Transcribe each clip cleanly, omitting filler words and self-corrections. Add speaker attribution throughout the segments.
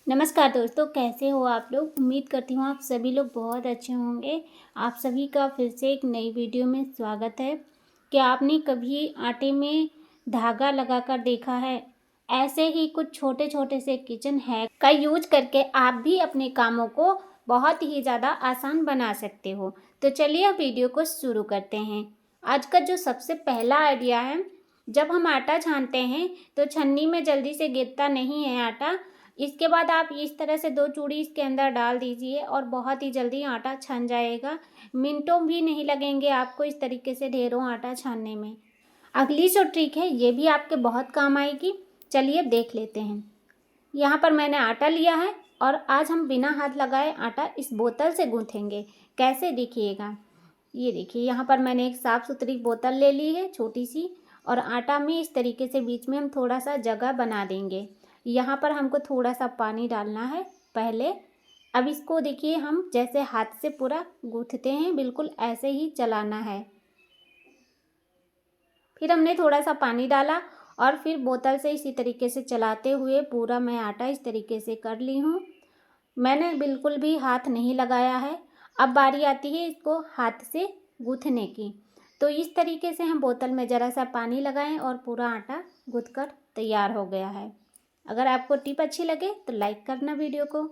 Speaker 1: नमस्कार दोस्तों, कैसे हो आप लोग। उम्मीद करती हूँ आप सभी लोग बहुत अच्छे होंगे। आप सभी का फिर से एक नई वीडियो में स्वागत है। क्या आपने कभी आटे में धागा लगाकर देखा है? ऐसे ही कुछ छोटे छोटे से किचन हैक का यूज करके आप भी अपने कामों को बहुत ही ज़्यादा आसान बना सकते हो। तो चलिए अब वीडियो को शुरू करते हैं। आज का जो सबसे पहला आइडिया है, जब हम आटा छानते हैं तो छन्नी में जल्दी से गिरता नहीं है आटा। इसके बाद आप इस तरह से 2 चूड़ी इसके अंदर डाल दीजिए और बहुत ही जल्दी आटा छन जाएगा। मिनटों भी नहीं लगेंगे आपको इस तरीके से ढेरों आटा छानने में। अगली जो ट्रिक है ये भी आपके बहुत काम आएगी। चलिए देख लेते हैं। यहाँ पर मैंने आटा लिया है और आज हम बिना हाथ लगाए आटा इस बोतल से गूँथेंगे। कैसे देखिएगा। ये देखिए, यहाँ पर मैंने एक साफ़ सुथरी बोतल ले ली है छोटी सी, और आटा में इस तरीके से बीच में हम थोड़ा सा जगह बना देंगे। यहाँ पर हमको थोड़ा सा पानी डालना है पहले। अब इसको देखिए, हम जैसे हाथ से पूरा गूँथते हैं बिल्कुल ऐसे ही चलाना है। फिर हमने थोड़ा सा पानी डाला और फिर बोतल से इसी तरीके से चलाते हुए पूरा मैं आटा इस तरीके से कर ली हूँ। मैंने बिल्कुल भी हाथ नहीं लगाया है। अब बारी आती है इसको हाथ से गूँथने की। तो इस तरीके से हम बोतल में ज़रा सा पानी लगाएं और पूरा आटा गूँथ कर तैयार हो गया है। अगर आपको टिप अच्छी लगे तो लाइक करना वीडियो को।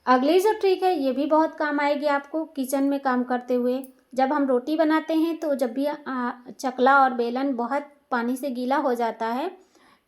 Speaker 1: अगली जो ट्रिक है ये भी बहुत काम आएगी आपको किचन में काम करते हुए। जब हम रोटी बनाते हैं तो जब भी चकला और बेलन बहुत पानी से गीला हो जाता है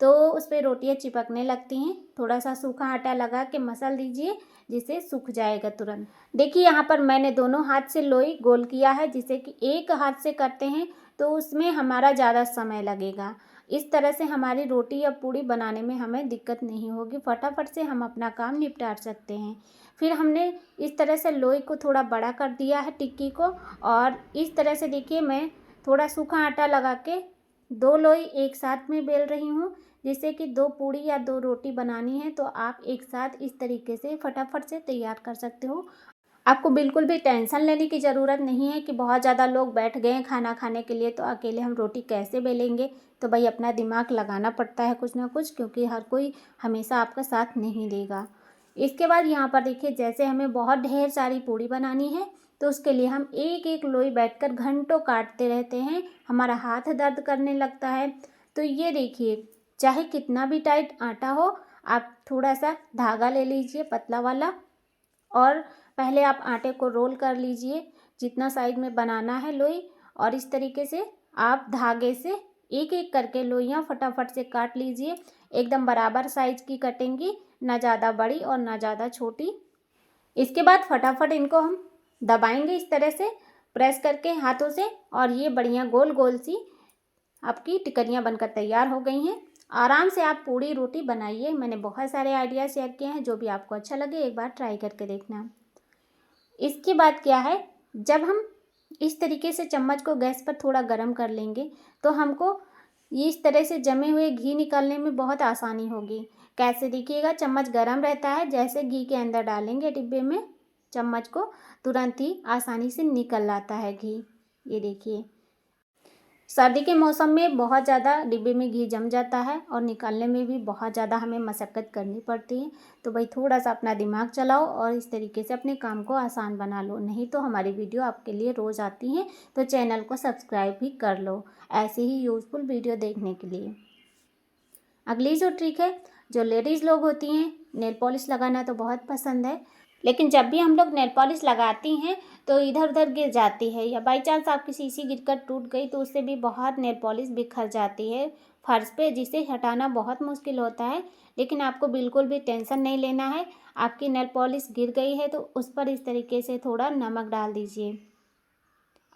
Speaker 1: तो उस पर रोटियाँ चिपकने लगती हैं। थोड़ा सा सूखा आटा लगा के मसल दीजिए जिससे सूख जाएगा तुरंत। देखिए, यहाँ पर मैंने दोनों हाथ से लोई गोल किया है, जिससे कि एक हाथ से करते हैं तो उसमें हमारा ज़्यादा समय लगेगा। इस तरह से हमारी रोटी या पूड़ी बनाने में हमें दिक्कत नहीं होगी, फटाफट से हम अपना काम निपटा सकते हैं। फिर हमने इस तरह से लोई को थोड़ा बड़ा कर दिया है टिक्की को, और इस तरह से देखिए मैं थोड़ा सूखा आटा लगा के 2 लोई एक साथ में बेल रही हूँ, जिससे कि 2 पूड़ी या 2 रोटी बनानी है तो आप एक साथ इस तरीके से फटाफट से तैयार कर सकते हो। आपको बिल्कुल भी टेंशन लेने की ज़रूरत नहीं है कि बहुत ज़्यादा लोग बैठ गए हैं खाना खाने के लिए तो अकेले हम रोटी कैसे बेलेंगे। तो भाई अपना दिमाग लगाना पड़ता है कुछ ना कुछ, क्योंकि हर कोई हमेशा आपका साथ नहीं देगा। इसके बाद यहाँ पर देखिए, जैसे हमें बहुत ढेर सारी पूड़ी बनानी है तो उसके लिए हम एक एक लोई बैठकर घंटों काटते रहते हैं, हमारा हाथ दर्द करने लगता है। तो ये देखिए, चाहे कितना भी टाइट आटा हो, आप थोड़ा सा धागा ले लीजिए पतला वाला, और पहले आप आटे को रोल कर लीजिए जितना साइज में बनाना है लोई, और इस तरीके से आप धागे से एक एक करके लोइयाँ फटाफट से काट लीजिए। एकदम बराबर साइज की कटेंगी, ना ज़्यादा बड़ी और ना ज़्यादा छोटी। इसके बाद फटाफट इनको हम दबाएंगे इस तरह से प्रेस करके हाथों से, और ये बढ़िया गोल गोल सी आपकी टिकरियाँ बनकर तैयार हो गई हैं। आराम से आप पूड़ी रोटी बनाइए। मैंने बहुत सारे आइडिया शेयर किए हैं, जो भी आपको अच्छा लगे एक बार ट्राई करके देखना। इसके बाद क्या है, जब हम इस तरीके से चम्मच को गैस पर थोड़ा गर्म कर लेंगे तो हमको ये इस तरह से जमे हुए घी निकालने में बहुत आसानी होगी। कैसे देखिएगा, चम्मच गर्म रहता है, जैसे घी के अंदर डालेंगे डिब्बे में चम्मच को, तुरंत ही आसानी से निकल आता है घी। ये देखिए, सर्दी के मौसम में बहुत ज़्यादा डिब्बे में घी जम जाता है और निकालने में भी बहुत ज़्यादा हमें मशक्क़त करनी पड़ती है। तो भाई थोड़ा सा अपना दिमाग चलाओ और इस तरीके से अपने काम को आसान बना लो, नहीं तो हमारी वीडियो आपके लिए रोज़ आती हैं तो चैनल को सब्सक्राइब भी कर लो ऐसे ही यूज़फुल वीडियो देखने के लिए। अगली जो ट्रिक है, जो लेडीज़ लोग होती हैं, नेल पॉलिश लगाना तो बहुत पसंद है, लेकिन जब भी हम लोग नेल पॉलिश लगाती हैं तो इधर उधर गिर जाती है, या बाई चांस आपकी शीशी गिरकर टूट गई तो उससे भी बहुत नेल पॉलिश बिखर जाती है फर्श पे, जिसे हटाना बहुत मुश्किल होता है। लेकिन आपको बिल्कुल भी टेंशन नहीं लेना है। आपकी नेल पॉलिश गिर गई है तो उस पर इस तरीके से थोड़ा नमक डाल दीजिए।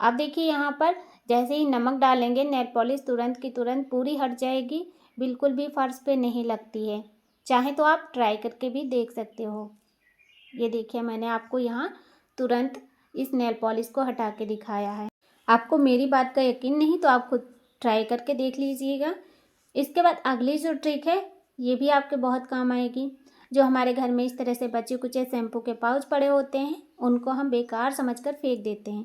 Speaker 1: आप देखिए, यहाँ पर जैसे ही नमक डालेंगे नेल पॉलिश तुरंत की तुरंत पूरी हट जाएगी, बिल्कुल भी फर्श पे नहीं लगती है। चाहे तो आप ट्राई करके भी देख सकते हो। ये देखिए, मैंने आपको यहाँ तुरंत इस नेल पॉलिश को हटा के दिखाया है। आपको मेरी बात का यकीन नहीं तो आप खुद ट्राई करके देख लीजिएगा। इसके बाद अगली जो ट्रिक है ये भी आपके बहुत काम आएगी। जो हमारे घर में इस तरह से बचे कुचे शैम्पू के पाउच पड़े होते हैं, उनको हम बेकार समझकर फेंक देते हैं।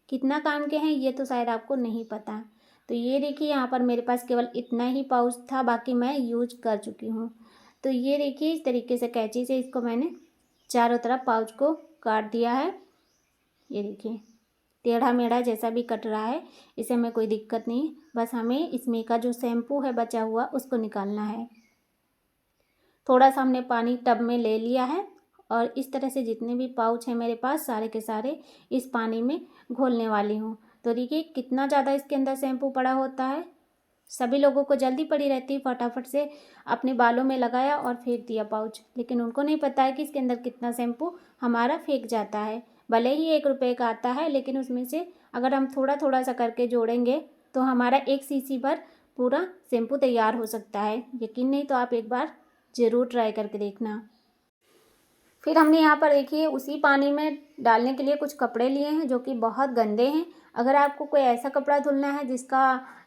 Speaker 1: कितना काम के हैं ये तो शायद आपको नहीं पता। तो ये देखिए, यहाँ पर मेरे पास केवल इतना ही पाउच था, बाकी मैं यूज कर चुकी हूँ। तो ये देखिए इस तरीके से कैंची से इसको मैंने चारों तरफ पाउच को काट दिया है। ये देखिए टेढ़ा मेढ़ा जैसा भी कट रहा है, इसे हमें कोई दिक्कत नहीं, बस हमें इसमें का जो शैम्पू है बचा हुआ उसको निकालना है। थोड़ा सा हमने पानी टब में ले लिया है और इस तरह से जितने भी पाउच हैं मेरे पास सारे के सारे इस पानी में घोलने वाली हूँ। तो देखिए कितना ज़्यादा इसके अंदर शैम्पू पड़ा होता है। सभी लोगों को जल्दी पड़ी रहती है, फटाफट से अपने बालों में लगाया और फेंक दिया पाउच, लेकिन उनको नहीं पता है कि इसके अंदर कितना शैम्पू हमारा फेंक जाता है। भले ही 1 रुपये का आता है, लेकिन उसमें से अगर हम थोड़ा थोड़ा सा करके जोड़ेंगे तो हमारा 1 सीसी भर पूरा शैम्पू तैयार हो सकता है। यकीन नहीं तो आप एक बार ज़रूर ट्राई करके देखना। फिर हमने यहाँ पर देखिए उसी पानी में डालने के लिए कुछ कपड़े लिए हैं जो कि बहुत गंदे हैं। अगर आपको कोई ऐसा कपड़ा धुलना है जिसका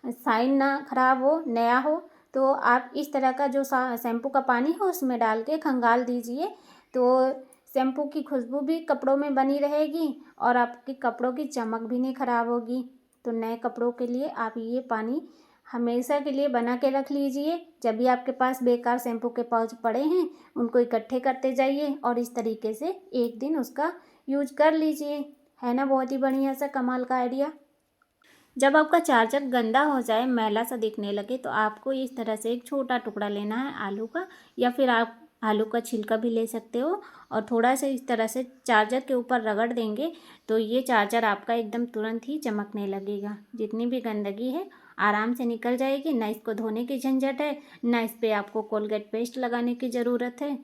Speaker 1: साइन ना ख़राब हो, नया हो, तो आप इस तरह का जो शैम्पू का पानी हो उसमें डाल के खंगाल दीजिए। तो शैम्पू की खुशबू भी कपड़ों में बनी रहेगी और आपके कपड़ों की चमक भी नहीं ख़राब होगी। तो नए कपड़ों के लिए आप ये पानी हमेशा के लिए बना के रख लीजिए। जब भी आपके पास बेकार शैम्पू के पाउच पड़े हैं उनको इकट्ठे करते जाइए और इस तरीके से एक दिन उसका यूज कर लीजिए। है ना बहुत ही बढ़िया सा कमाल का आइडिया। जब आपका चार्जर गंदा हो जाए, मैला सा दिखने लगे, तो आपको इस तरह से एक छोटा टुकड़ा लेना है आलू का, या फिर आप आलू का छिलका भी ले सकते हो और थोड़ा सा इस तरह से चार्जर के ऊपर रगड़ देंगे तो ये चार्जर आपका एकदम तुरंत ही चमकने लगेगा। जितनी भी गंदगी है आराम से निकल जाएगी। ना इसको धोने की झंझट है, ना इस पर आपको कोलगेट पेस्ट लगाने की ज़रूरत है।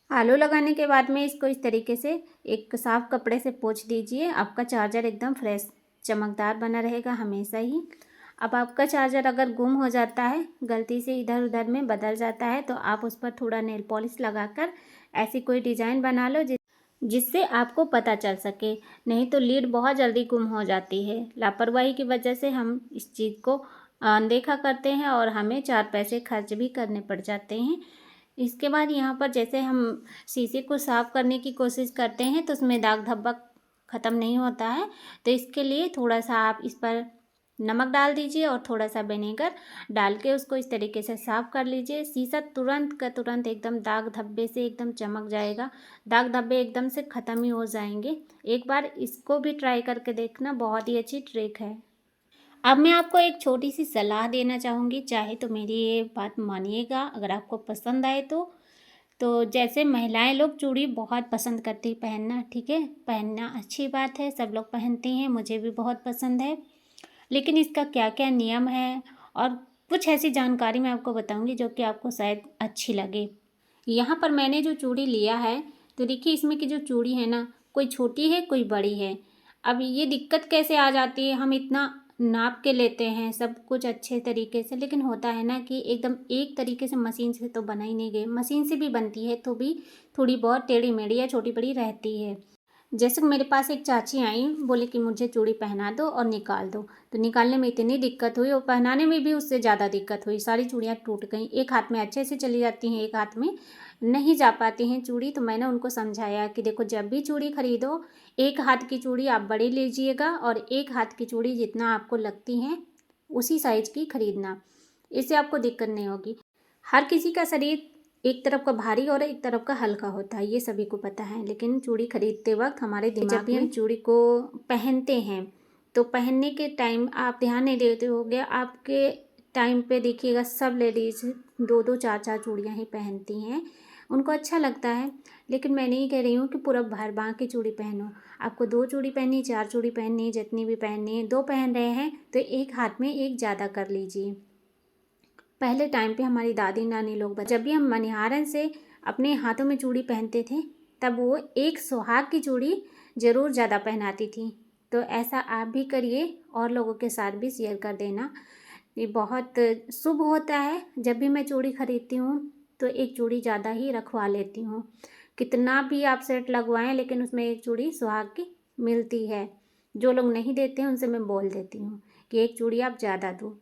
Speaker 1: आलू लगाने के बाद में इसको इस तरीके से एक साफ़ कपड़े से पोंछ दीजिए। आपका चार्जर एकदम फ्रेश चमकदार बना रहेगा हमेशा ही। अब आपका चार्जर अगर गुम हो जाता है, गलती से इधर उधर में बदल जाता है, तो आप उस पर थोड़ा नेल पॉलिश लगाकर ऐसी कोई डिज़ाइन बना लो जिससे आपको पता चल सके। नहीं तो लीड बहुत जल्दी गुम हो जाती है। लापरवाही की वजह से हम इस चीज़ को अनदेखा करते हैं और हमें 4 पैसे खर्च भी करने पड़ जाते हैं। इसके बाद यहाँ पर जैसे हम शीशे को साफ़ करने की कोशिश करते हैं तो उसमें दाग धब्बा ख़त्म नहीं होता है। तो इसके लिए थोड़ा सा आप इस पर नमक डाल दीजिए और थोड़ा सा विनेगर डाल के उसको इस तरीके से साफ़ कर लीजिए। शीशा तुरंत का तुरंत एकदम दाग धब्बे से एकदम चमक जाएगा। दाग धब्बे एकदम से ख़त्म ही हो जाएंगे। एक बार इसको भी ट्राई करके देखना, बहुत ही अच्छी ट्रिक है। अब मैं आपको एक छोटी सी सलाह देना चाहूँगी, चाहे तो मेरी ये बात मानिएगा अगर आपको पसंद आए तो जैसे महिलाएं लोग चूड़ी बहुत पसंद करती पहनना, ठीक है, पहनना अच्छी बात है, सब लोग पहनती हैं, मुझे भी बहुत पसंद है। लेकिन इसका क्या क्या नियम है और कुछ ऐसी जानकारी मैं आपको बताऊंगी जो कि आपको शायद अच्छी लगे। यहाँ पर मैंने जो चूड़ी लिया है, तो देखिए इसमें की जो चूड़ी है ना, कोई छोटी है कोई बड़ी है। अब ये दिक्कत कैसे आ जाती है, हम इतना नाप के लेते हैं सब कुछ अच्छे तरीके से, लेकिन होता है ना कि एकदम एक तरीके से मशीन से तो बना ही नहीं गई। मशीन से भी बनती है तो भी थोड़ी बहुत टेढ़ी मेढ़ी या छोटी बड़ी रहती है। जैसे मेरे पास एक चाची आई, बोले कि मुझे चूड़ी पहना दो और निकाल दो। तो निकालने में इतनी दिक्कत हुई और पहनाने में भी उससे ज़्यादा दिक्कत हुई। सारी चूड़ियाँ टूट गई। एक हाथ में अच्छे से चली जाती हैं, एक हाथ में नहीं जा पाती हैं चूड़ी। तो मैंने उनको समझाया कि देखो जब भी चूड़ी खरीदो, एक हाथ की चूड़ी आप बड़ी लीजिएगा और एक हाथ की चूड़ी जितना आपको लगती हैं उसी साइज़ की खरीदना। इससे आपको दिक्कत नहीं होगी। हर किसी का शरीर एक तरफ का भारी और एक तरफ का हल्का होता है, ये सभी को पता है। लेकिन चूड़ी खरीदते वक्त हमारे दिमाग में चूड़ी को पहनते हैं तो पहनने के टाइम आप ध्यान नहीं देते होगे। आपके टाइम पे देखिएगा सब लेडीज़ 2-2 4-4 चूड़ियाँ ही पहनती हैं, उनको अच्छा लगता है। लेकिन मैं नहीं कह रही हूँ कि पूरा भर बाँह की चूड़ी पहनो। आपको 2 चूड़ी पहननी, 4 चूड़ी पहननी, जितनी भी पहननी है। 2 पहन रहे हैं तो एक हाथ में एक ज़्यादा कर लीजिए। पहले टाइम पे हमारी दादी नानी लोग जब भी हम मनिहारन से अपने हाथों में चूड़ी पहनते थे तब वो एक सुहाग की चूड़ी ज़रूर ज़्यादा पहनाती थी। तो ऐसा आप भी करिए और लोगों के साथ भी शेयर कर देना। ये बहुत शुभ होता है। जब भी मैं चूड़ी खरीदती हूँ तो एक चूड़ी ज़्यादा ही रखवा लेती हूँ। कितना भी आप सेट लगवाएं लेकिन उसमें एक चूड़ी सुहाग की मिलती है। जो लोग नहीं देते हैं उनसे मैं बोल देती हूँ कि एक चूड़ी आप ज़्यादा दो।